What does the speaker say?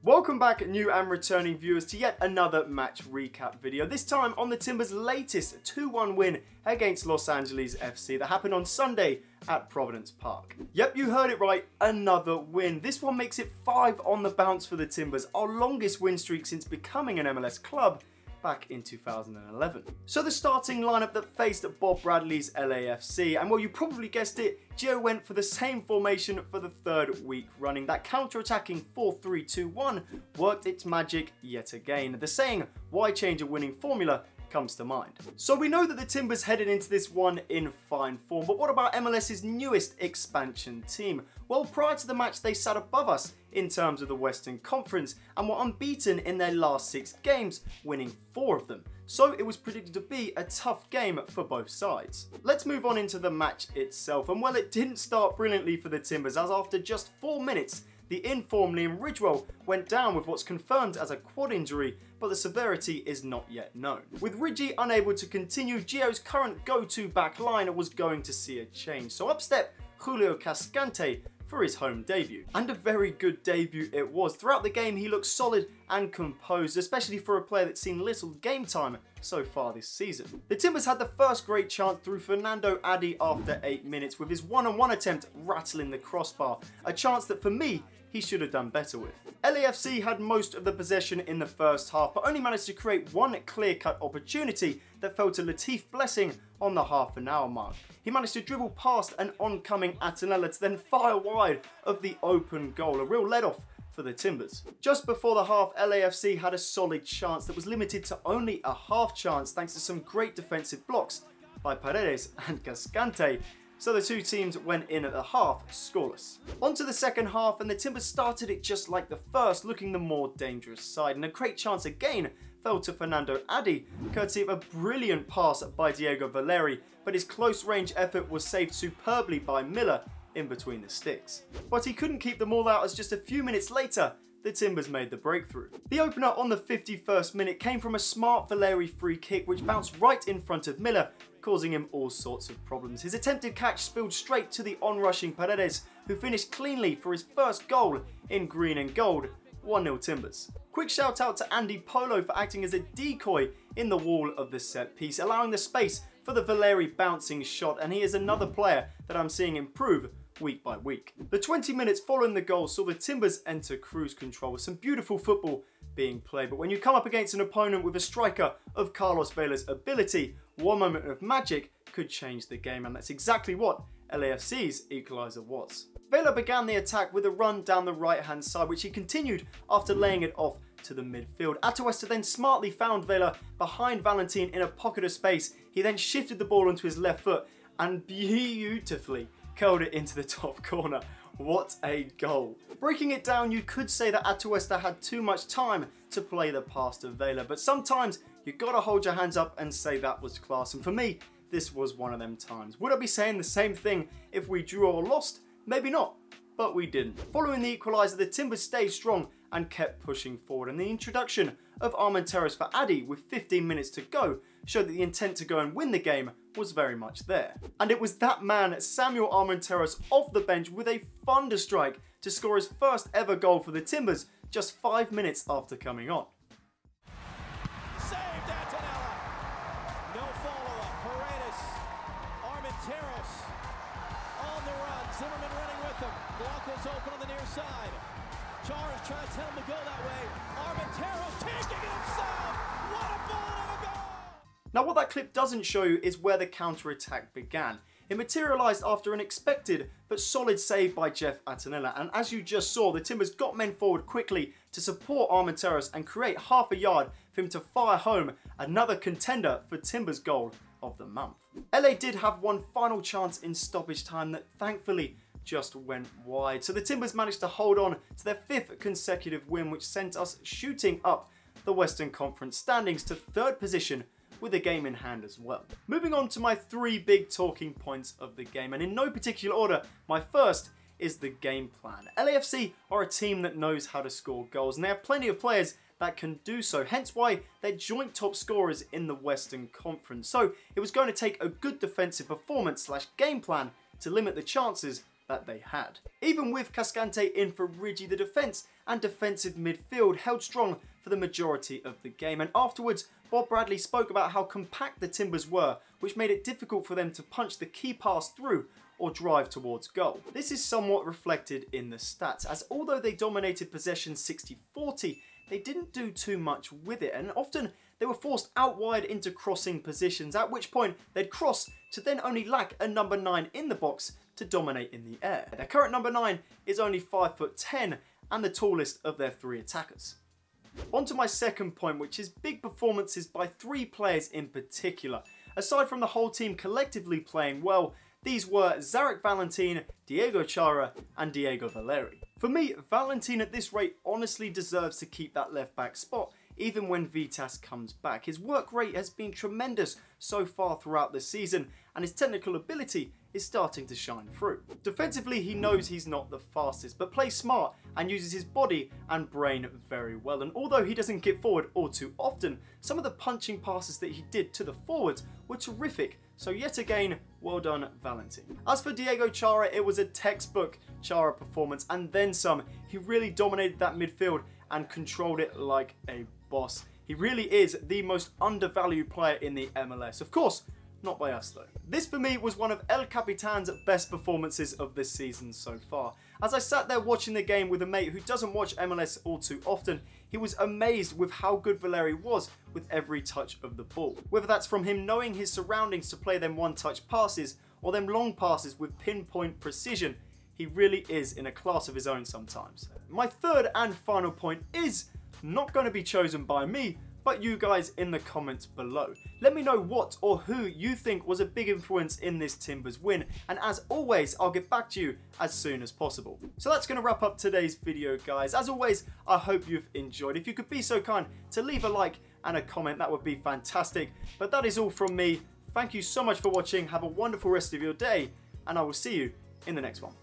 Welcome back, new and returning viewers, to yet another match recap video. This time on the Timbers' latest 2-1 win against Los Angeles FC that happened on Sunday at Providence Park. Yep, you heard it right, another win. This one makes it 5 on the bounce for the Timbers, our longest win streak since becoming an MLS club back in 2011. So the starting lineup that faced Bob Bradley's LAFC, and well, you probably guessed it, Gio went for the same formation for the third week running. That counter-attacking 4-3-2-1 worked its magic yet again. The saying, why change a winning formula, comes to mind. So we know that the Timbers headed into this one in fine form, but what about MLS's newest expansion team? Well, prior to the match, they sat above us in terms of the Western Conference and were unbeaten in their last 6 games, winning 4 of them. So it was predicted to be a tough game for both sides. Let's move on into the match itself, and well, it didn't start brilliantly for the Timbers, as after just 4 minutes, the in-form Liam Ridgewell went down with what's confirmed as a quad injury, but the severity is not yet known. With Ridgie unable to continue, Gio's current go-to back line was going to see a change. So up stepped Julio Cascante for his home debut. And a very good debut it was. Throughout the game he looked solid and composed, especially for a player that's seen little game time so far this season. The Timbers had the first great chance through Fernando Adi after 8 minutes, with his one-on-one attempt rattling the crossbar, a chance that for me he should have done better with. LAFC had most of the possession in the first half, but only managed to create one clear-cut opportunity that fell to Latif Blessing on the half-an-hour mark. He managed to dribble past an oncoming Atanella to then fire wide of the open goal, a real let-off for the Timbers. Just before the half, LAFC had a solid chance that was limited to only a half chance thanks to some great defensive blocks by Paredes and Cascante. So the two teams went in at the half scoreless. On to the second half, and the Timbers started it just like the first, looking the more dangerous side, and a great chance again fell to Fernando Adi, courtesy of a brilliant pass by Diego Valeri, but his close range effort was saved superbly by Miller in between the sticks. But he couldn't keep them all out, as just a few minutes later, the Timbers made the breakthrough. The opener on the 51st minute came from a smart Valeri free kick which bounced right in front of Miller, causing him all sorts of problems. His attempted catch spilled straight to the on-rushing Paredes, who finished cleanly for his first goal in green and gold, 1-0 Timbers. Quick shout out to Andy Polo for acting as a decoy in the wall of the set piece, allowing the space for the Valeri bouncing shot, and he is another player that I'm seeing improve week by week. The 20 minutes following the goal saw the Timbers enter cruise control with some beautiful football being played, but when you come up against an opponent with a striker of Carlos Vela's ability, one moment of magic could change the game, and that's exactly what LAFC's equaliser was. Vela began the attack with a run down the right hand side, which he continued after laying it off to the midfield. Atuesta then smartly found Vela behind Valentin in a pocket of space. He then shifted the ball onto his left foot and beautifully curled it into the top corner. What a goal. Breaking it down, you could say that Atuesta had too much time to play the pass to Vela, but sometimes you gotta hold your hands up and say that was class, and for me, this was one of them times. Would I be saying the same thing if we drew or lost? Maybe not, but we didn't. Following the equaliser, the Timbers stayed strong and kept pushing forward, and the introduction of Armenteros for Adi with 15 minutes to go showed that the intent to go and win the game was very much there. And it was that man, Samuel Armenteros, off the bench with a thunder strike to score his first ever goal for the Timbers just 5 minutes after coming on. Saved Atanella. No follow-up. Paredes. Armenteros on the run. Zimmerman running with him. Block was open on the near side. Charles trying to tell him to go that way. Armenteros taking it himself. What a ball and a goal! Now what that clip doesn't show you is where the counter-attack began. It materialised after an expected but solid save by Jeff Atanella, and as you just saw, the Timbers got men forward quickly to support Armenteros and create half a yard for him to fire home another contender for Timbers' goal of the month. LA did have one final chance in stoppage time that thankfully just went wide, so the Timbers managed to hold on to their 5th consecutive win, which sent us shooting up the Western Conference standings to 3rd position with a game in hand as well. Moving on to my 3 big talking points of the game, and in no particular order, my first is the game plan. LAFC are a team that knows how to score goals, and they have plenty of players that can do so, hence why they're joint top scorers in the Western Conference. So it was going to take a good defensive performance / game plan to limit the chances that they had. Even with Cascante in for Rigi, the defence and defensive midfield held strong for the majority of the game, and afterwards Bob Bradley spoke about how compact the Timbers were, which made it difficult for them to punch the key pass through or drive towards goal. This is somewhat reflected in the stats, as although they dominated possession 60-40, they didn't do too much with it, and often they were forced out wide into crossing positions, at which point they'd cross to then only lack a number 9 in the box to dominate in the air. Their current number 9 is only 5'10" and the tallest of their 3 attackers. On to my second point, which is big performances by 3 players in particular. Aside from the whole team collectively playing well, these were Zarek Valentin, Diego Chara and Diego Valeri. For me, Valentin at this rate honestly deserves to keep that left back spot even when Vitas comes back. His work rate has been tremendous so far throughout the season, and his technical ability is starting to shine through. Defensively, he knows he's not the fastest, but plays smart and uses his body and brain very well. And although he doesn't get forward all too often, some of the punching passes that he did to the forwards were terrific. So yet again, well done, Valentin. As for Diego Chara, it was a textbook Chara performance and then some. He really dominated that midfield and controlled it like a boss. He really is the most undervalued player in the MLS. Of course, not by us though. This for me was one of El Capitan's best performances of this season so far. As I sat there watching the game with a mate who doesn't watch MLS all too often, he was amazed with how good Valeri was with every touch of the ball. Whether that's from him knowing his surroundings to play them one-touch passes or them long passes with pinpoint precision, he really is in a class of his own sometimes. My third and final point is not going to be chosen by me, but you guys in the comments below. Let me know what or who you think was a big influence in this Timbers win, and as always, I'll get back to you as soon as possible. So that's going to wrap up today's video, guys. As always, I hope you've enjoyed. If you could be so kind to leave a like and a comment, that would be fantastic. But that is all from me. Thank you so much for watching. Have a wonderful rest of your day, and I will see you in the next one.